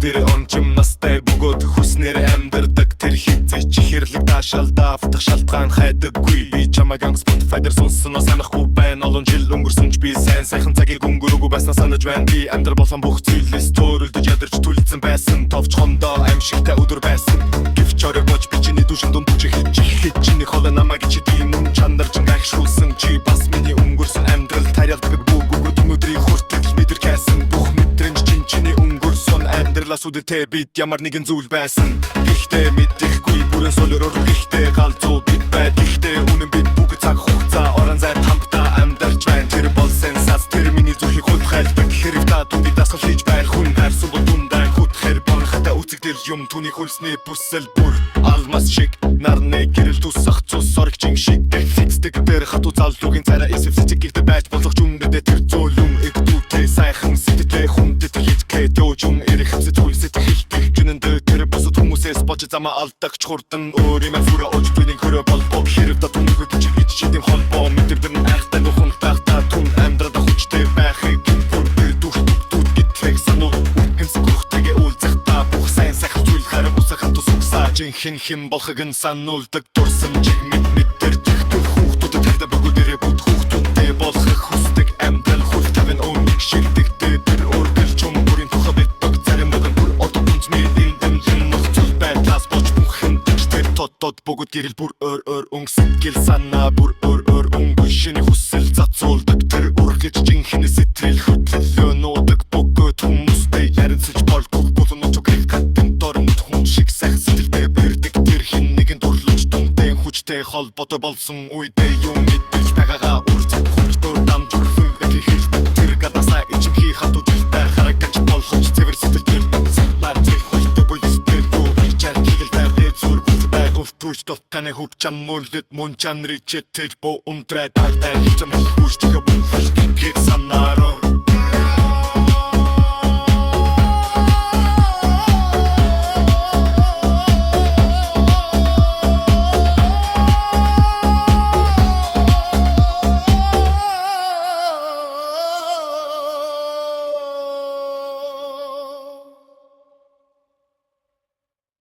Тэр ончим настай бөгөөд хүснээр амьдардаг тэр хизээ чихэрлэг таашаалда автах шалтгаан хайдаггүй би чамайг Spotify дээр сонссноо санахгүй байна олон жил өнгөрсөн ч би сайхан цагийг өнгөрөөгүй байснаа санаж байна би амьдрал болсон бүх зүйлээс төөрөлдөж ядарч түлцсэн байсан товч хондоо аимшигтай өдөр байсан гэвч оройгооч би чиний душин дундч хийж чиний холоо намайг чидийн нүн чандар чин гайхшруулсан чи бас миний өнгөрсөн амьдрал тариалдаг бүгд өнөөдрийн хүртэл мэдэрчээсэн бүх мэдрэмж чиний өнгөрсөн амьдралаас үдтэй бид ямар нэгэн зүйл байсан ихтэй мэдэхгүй бүрэн солиороор ихтэй галзуу бид байд ихтэй үнэн бид бүгд цаг хугацаа орон зай хамтдаа амьдарч байна тэр бол сенсац тэр миний зүрхийг хулгайлдаг хэрэг та түндий дасгал хийж байх хүн харсан бол дүндаа хөтхэр борхата үцэгдэр юм түүний хөлсний бүсэл бүр алмас шиг нарны гэрэл тусах цус соргчин шиг фиксдэг тэр хатуу залуугийн царай эсвэ сэтгэгтэй байж болох ч үнэндээ тэр зөөлөн игдүүтэй сайхан сэтгэлтэй хүндэт хийдгээ дөжүн эрэх хэвсэ түлсэт хэлдэг жинэндээ тэр босод хүмүүсээс бож замаа алдагч хурдан өөр юм фүрэ оч түүний хөрө болбоо хэрэг та түнгүй чи гэж чидэм холбоо мэдэрдэн айхтай нөхөн тахта түн амьдрал хүчтэй байхыг бүр дүүт гэтлэг сануу хэмсэг хуртагэ үлзэх та бүх сайхан зүйл харам усахан тусгсаа жинхэнэ хэм болохыг нь сануулдаг дурсан чиг мэдэр тэгтүү хүүхдүүдэд тагда бүгдээрээ бүт хүүхдүүдтэй болохыг хүсдэг амьдрал хүл тавин өөнийг шилдэгтэй тэр өргөл чум бүрийн тухай битдэг зарим бүгэн бүр одоонч мэдэн дэмжин нөхцөл байдлаас болж бүхэн тэр тод бүгд гэрэл бүр өөр өнгөсгөл санаа бүр өөр өнгө шинэ хүсэл зацуулдаг тэр үргэлж жинхэнэ сэтгэл хөдлөлөө нуудаг бүгд хүмүүстэй ярилцаж болдог болон чөкрийг хаттан дормт хүн шиг сайхан сэтгэлтэй бэрдэг тэр хин нэгэн дурлаж дүнтэй хүчтэй холбоотой болсон үедээ юм мэдээж байгаагаа үрцэг хүчтэй дамжуулсан хэлдэг тэр гадаасаа ичимхий хатуу дэлтэй харагч болгож цэвэр сэтгэл лар тэр хүчтэй бүлэстэй дүү чар хилтэй зүр бүлтэй өвтөж тотаны хөвчан мөлдөд мөн чанрыг чэтэл бо унтраад алтай хэмжим хүчтэй бүлэс гэх санаараа